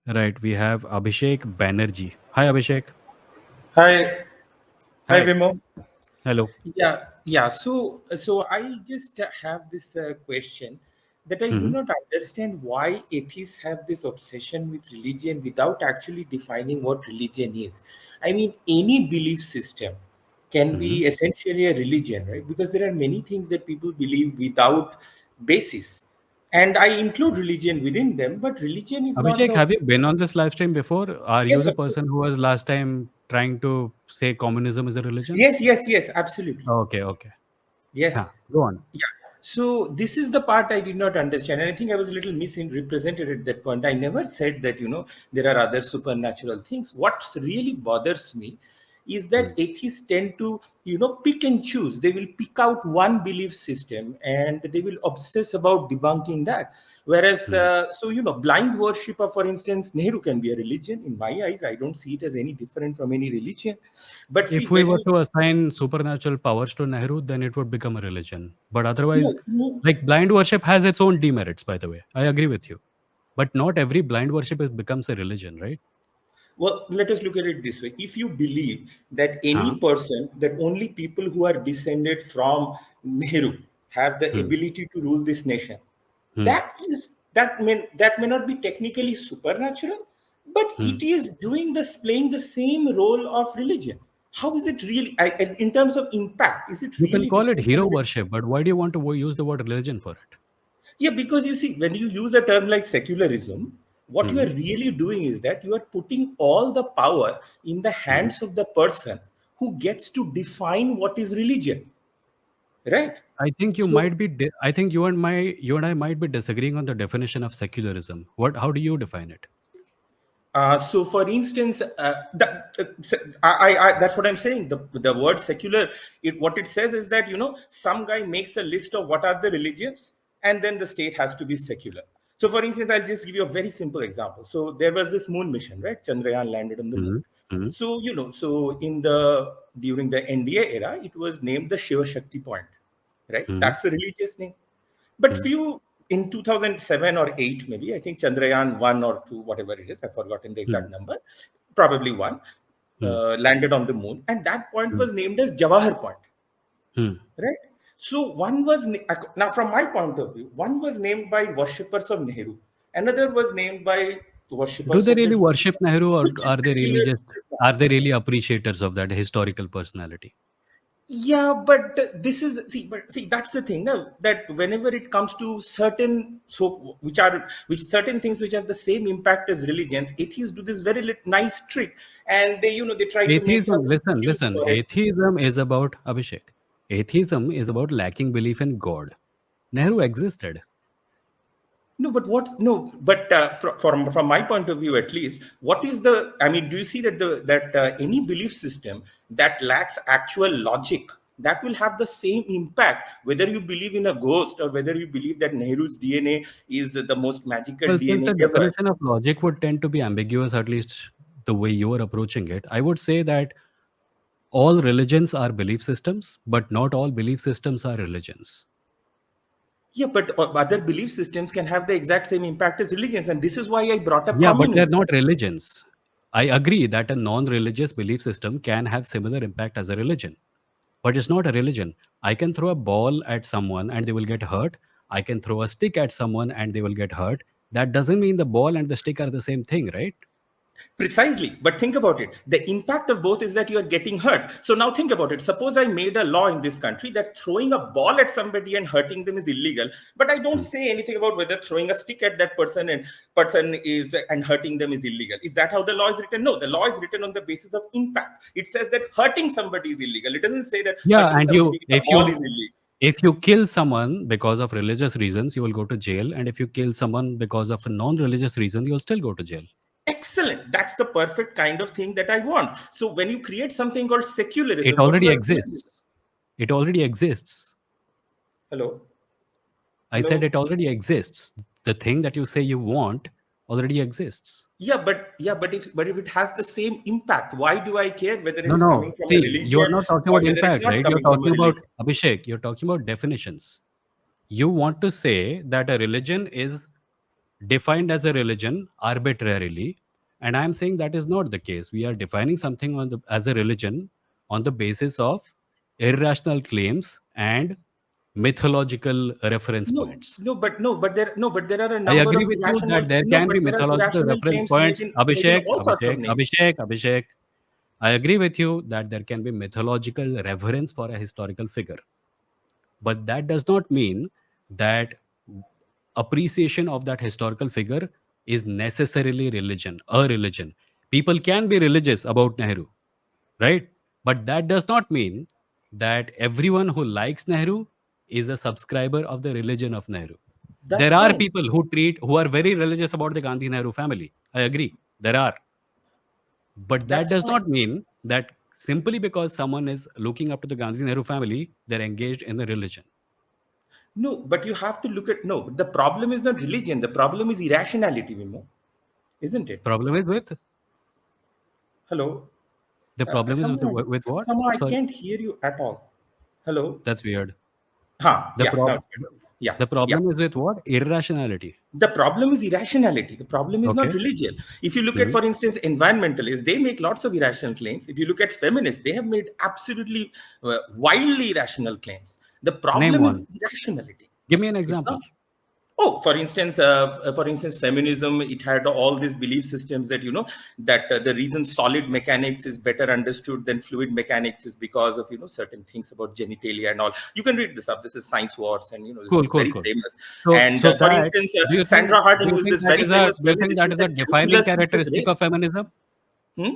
Right. We have Abhishek Banerjee. Hi, Abhishek. Hi, hi, Hi. Vimo. Hello. Yeah. So I just have this question that I do Hmm. not understand why atheists have this obsession with religion without actually defining what religion is. I mean, any belief system can Hmm. be essentially a religion, right? Because there are many things that people believe without basis, and I include religion within them. But religion is not Abhishek, the have you been on this live stream before? Are you yes, the of course. person who was last time trying to say communism is a religion? Yes, absolutely. Okay, okay. Yes. Yeah, go on. Yeah. So this is the part I did not understand. And I think I was a little misrepresented at that point. I never said that, there are other supernatural things. What really bothers me is that Hmm. atheists tend to, pick and choose. They will pick out one belief system and they will obsess about debunking that. Whereas, Hmm. blind worship of, for instance, Nehru can be a religion. In my eyes, I don't see it as any different from any religion. But see, If we when were you to assign supernatural powers to Nehru, then it would become a religion. But otherwise, no, like blind worship has its own demerits, by the way. I agree with you. But not every blind worship becomes a religion, right? well, let us look at it this way. If you believe that Huh? any person, that only people who are descended from Nehru have the Hmm. ability to rule this nation, Hmm. that may not be technically supernatural, but Hmm. it is doing this playing the same role of religion. How is it really, in terms of impact? Is it You can really call it different from hero religion? worship, but why do you want to use the word religion for it? Yeah, because you see, when you use a term like secularism, what you Hmm. are really doing is that you are putting all the power in the Hmm. hands of the person who gets to define what is religion, right? I think you So, might be. I think you and I might be disagreeing on the definition of secularism. What? How do you define it? so for instance, that's what I'm saying. The word secular, what it says is that some guy makes a list of what are the religions, and then the state has to be secular. So, for instance, I'll just give you a very simple example. So there was this moon mission, right? Chandrayaan landed on the moon. Hmm. Hmm. So so in the during the NDA era, it was named the Shiva Shakti Point, right? Hmm. That's a religious name. But Hmm. few in 2007 or 8, maybe, I think Chandrayaan 1 or 2, whatever it is, I've forgotten the Hmm. exact number, probably 1, Hmm. landed on the moon. And that point Hmm. was named as Jawahar Point, Hmm. right? So now from my point of view, one was named by worshippers of Nehru, another was named by Do worshippers they of really the worship Nehru, or which is are they really secular. just are they really appreciators of that historical personality? Yeah, but but see, that's the thing, no? That whenever it comes to certain, which certain things which have the same impact as religions, atheists do this very nice trick, and they try to make some Atheism. Listen, excuse listen. for it. Atheism is about Abhishek. Atheism is about lacking belief in God. Nehru existed. No, but what? No, but from my point of view, at least, what is the? I mean, do you see that any belief system that lacks actual logic, that will have the same impact whether you believe in a ghost or whether you believe that Nehru's DNA is the most magical Well, since DNA the ever. definition of logic would tend to be ambiguous, at least the way you are approaching it, I would say that all religions are belief systems, but not all belief systems are religions. Yeah, but other belief systems can have the exact same impact as religions, and this is why I brought up Yeah, but they're communism. not religions. I agree that a non religious belief system can have similar impact as a religion, but it's not a religion. I can throw a ball at someone and they will get hurt. I can throw a stick at someone and they will get hurt. That doesn't mean the ball and the stick are the same thing, right? Precisely. But think about it. The impact of both is that you are getting hurt. So now think about it. Suppose I made a law in this country that throwing a ball at somebody and hurting them is illegal, but I don't Hmm. say anything about whether throwing a stick at that person is and hurting them is illegal. Is that how the law is written? No, the law is written on the basis of impact. It says that hurting somebody is illegal. It doesn't say that Yeah, hurting and somebody with a ball is illegal. if you kill someone because of religious reasons, you will go to jail, and if you kill someone because of a non-religious reason, you'll still go to jail. Excellent. That's the perfect kind of thing that I want. So when you create something called It secularism, what you already are doing is, exists. It already exists. hello, I said hello. it already exists. The thing that you say you want already exists. Yeah, but if it has the same impact, why do I care whether No, it's coming no. from a See, you're religion not talking or about whether it's impact, not right? You're coming from a talking about, religion? Abhishek, you're talking about definitions. You want to say that a religion is defined as a religion arbitrarily, and I'm saying that is not the case. We are defining something as a religion on the basis of irrational claims and mythological reference points. But there are a I number agree of with you irrational that there no, can but be there are mythological irrational reference claims points. made in Abhishek, all sorts of Abhishek, names. Abhishek, Abhishek. I agree with you that there can be mythological reverence for a historical figure, but that does not mean that appreciation of that historical figure is necessarily a religion. People can be religious about Nehru, right? But that does not mean that everyone who likes Nehru is a subscriber of the religion of Nehru. That's There are fine. people who are very religious about the Gandhi Nehru family. I agree. There are. But that That's does fine. not mean that simply because someone is looking up to the Gandhi Nehru family, they're engaged in the religion. No, but you have to look at no. The problem is not religion. The problem is irrationality, Vimo, isn't it? Problem is with Hello. the problem is Somehow, with what? somehow I Sorry, can't hear you at all. Hello. that's weird. The Yeah. Now prob it's better. Yeah. the Yeah. problem is with what? Irrationality. The problem is irrationality. The problem is not Okay. religion. If you look at, Mhm. for instance, environmentalists, they make lots of irrational claims. If you look at feminists, they have made absolutely wildly irrational claims. The Name problem is one. irrationality. Give me an It's example. not. Oh, for instance, feminism, it had all these belief systems that, that the reason solid mechanics is better understood than fluid mechanics is because of, certain things about genitalia and all. You can read this up. This is Science Wars, and, this Cool, was cool, very cool. famous. So, And so for that instance, do Sandra Harding, you who is think this very famous do you think feminist, she that is a said defining calculus equals characteristic rape. of feminism? Hmm?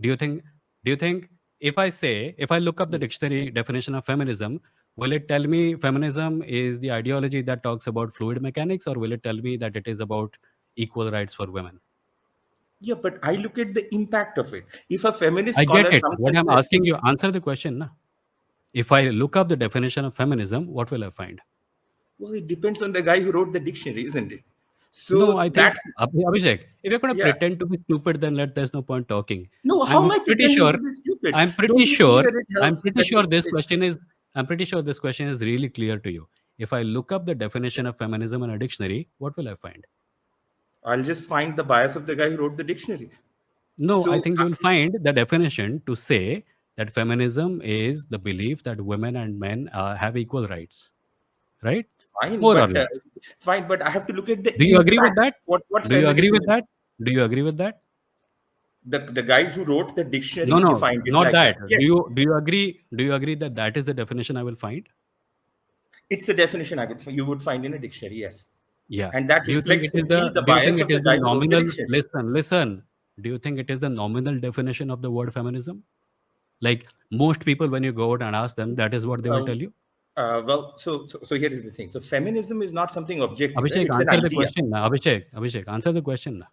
Do you think do you think if I look up the dictionary definition of feminism, will it tell me feminism is the ideology that talks about fluid mechanics, or will it tell me that it is about equal rights for women? Yeah, but I look at the impact of it. If a feminist I get scholar it. comes What and I'm says, asking you, answer the question. Na? If I look up the definition of feminism, what will I find? well, it depends on the guy who wrote the dictionary, isn't it? No, I So think that's, Abhishek, if you're going to yeah. pretend to be stupid, then there's no point talking. No, how am I'm I pretty pretending sure. to be stupid? I'm pretty Don't you see sure. that it I'm helps? pretty That sure makes this it. question is. I'm pretty sure this question is really clear to you. If I look up the definition of feminism in a dictionary, what will I find? I'll just find the bias of the guy who wrote the dictionary. No, I So think you will find the definition to say that feminism is the belief that women and men have equal rights, right? fine, More or but less. I have to look at the Do you agree with impact. that? What Do you agree feminism with is. that? Do you agree with that? The guys who wrote the No, dictionary no, defined it not like that. that. Do Yes, you do you agree? Do you agree that that is the definition I will find? it's the definition you would find in a dictionary. Yes, Yeah. and that Do you think reflects it is simply the the do you think bias it of the is the guy who wrote the nominal dictionary. listen. Do you think it is the nominal definition of the word feminism? Like most people when you go out and ask them, that is what they will Uh, tell you. so here is the thing. So feminism is not something objective, right? Abhishek, It's an answer the idea. question now. Abhishek, answer the question now.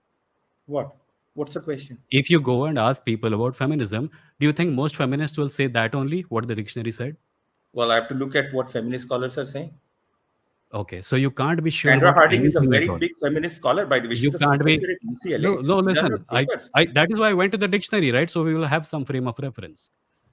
What? What's the question? If you go and ask people about feminism, do you think most feminists will say that only what the dictionary said? Well, I have to look at what feminist scholars are saying. Okay, so you can't be sure Sandra about Harding is a anything at very all. big feminist scholar, by the way. You She's a can't be. professor at No, UCLA. no. She's done her Listen, papers. that is why I went to the dictionary, right? So we will have some frame of reference.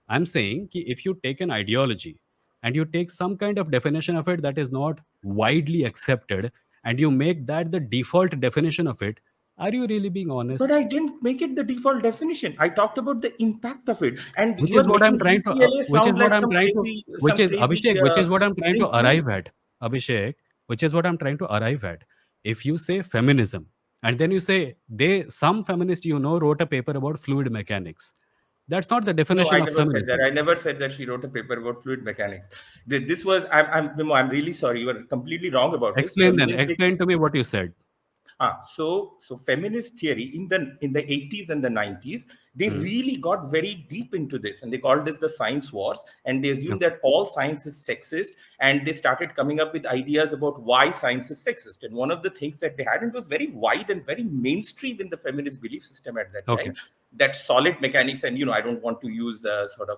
I'm saying ki if you take an ideology and you take some kind of definition of it that is not widely accepted, and you make that the default definition of it, are you really being But honest? I didn't make it the default definition. I talked about the impact of it, and Which you are is what I'm making trying to. UCLA Which is sound what like I'm trying to. Which some is crazy Abhishek. Which is what I'm trying to fringe arrive place. at. Abhishek. Which is what I'm trying to arrive at. If you say feminism, and then you say some feminist wrote a paper about fluid mechanics. That's not the No, I definition of never said that. feminism. I never said that she wrote a paper about fluid mechanics. This was. Vimo, I'm really sorry. You are completely wrong about this. Explain then. Feminists, Explain to me what you said. so feminist theory in the 80s and the 90s, they Hmm. really got very deep into this, and they called this the science wars, and they assumed Okay. that all science is sexist, and they started coming up with ideas about why science is sexist. And one of the things that they had, and it was very wide and very mainstream in the feminist belief system at that Okay. time, that solid mechanics, and I don't want to use sort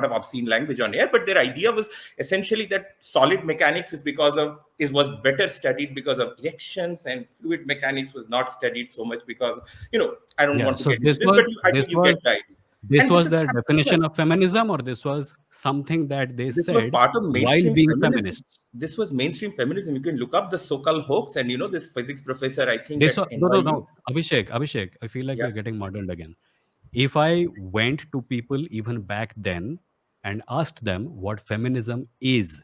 of obscene language on here, but their idea was essentially that solid mechanics was better studied because of erections, and fluid mechanics was not studied so much because I don't Yeah. want to So get into this, but I this think you was get the idea. This And this was is the absurd. definition of feminism, or this was something that they This was said part of while mainstream being feminism. feminists? This was mainstream feminism. You can look up the so-called hoax, and this physics professor, I think This at was no, no, NYU. no. Abhishek, I feel like Yeah, we're getting muddled again. If I went to people even back then and asked them what feminism is,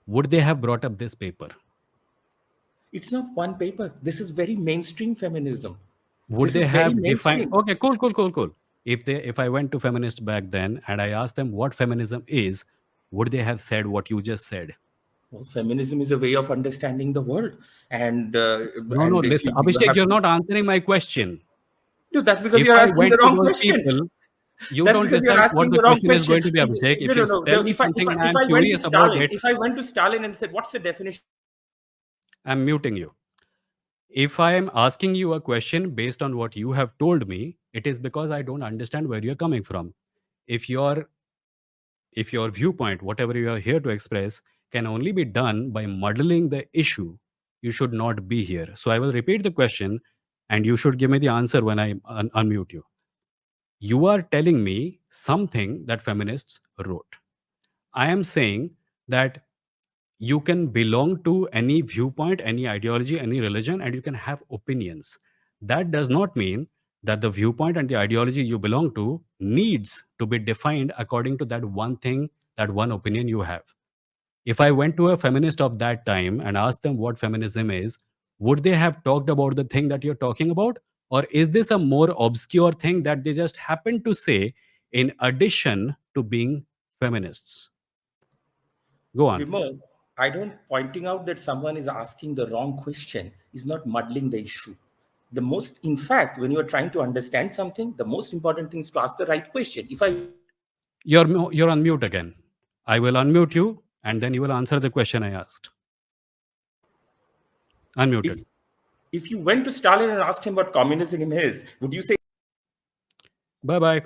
would they have brought up this paper? it's not one paper. This is very mainstream feminism. Would This they is very have defined? mainstream. Okay, cool. If I went to feminists back then and I asked them what feminism is, would they have said what you just said? Well, feminism is a way of understanding the world, and No, if listen, you Abhishek, have you're to. not answering my question. Dude, that's because If you're I asking went the to wrong those question. people, you That's don't because you're decide what asking the the wrong question is question. going to be, Abhishek. No, If no, you no, tell no. me something and If I'm I went to curious about Stalin, it, if I went to Stalin and said, "What's the definition?" I'm muting you. If I am asking you a question based on what you have told me, it is because I don't understand where you're coming from. If your if your viewpoint, whatever you are here to express, can only be done by muddling the issue, you should not be here. So I will repeat the question and you should give me the answer when I unmute you. You are telling me something that feminists wrote. I am saying that you can belong to any viewpoint, any ideology, any religion, and you can have opinions. That does not mean that the viewpoint and the ideology you belong to needs to be defined according to that one thing, that one opinion you have. If I went to a feminist of that time and asked them what feminism is, would they have talked about the thing that you're talking about? Or is this a more obscure thing that they just happen to say in addition to being feminists? Go on. Vimol, I don't pointing out that someone is asking the wrong question is not muddling the issue. In fact, when you are trying to understand something, the most important thing is to ask the right question. If I You're on mute again. I will unmute you and then you will answer the question I asked. if Unmuted. if you went to Stalin and asked him what communism is, would you say Bye bye.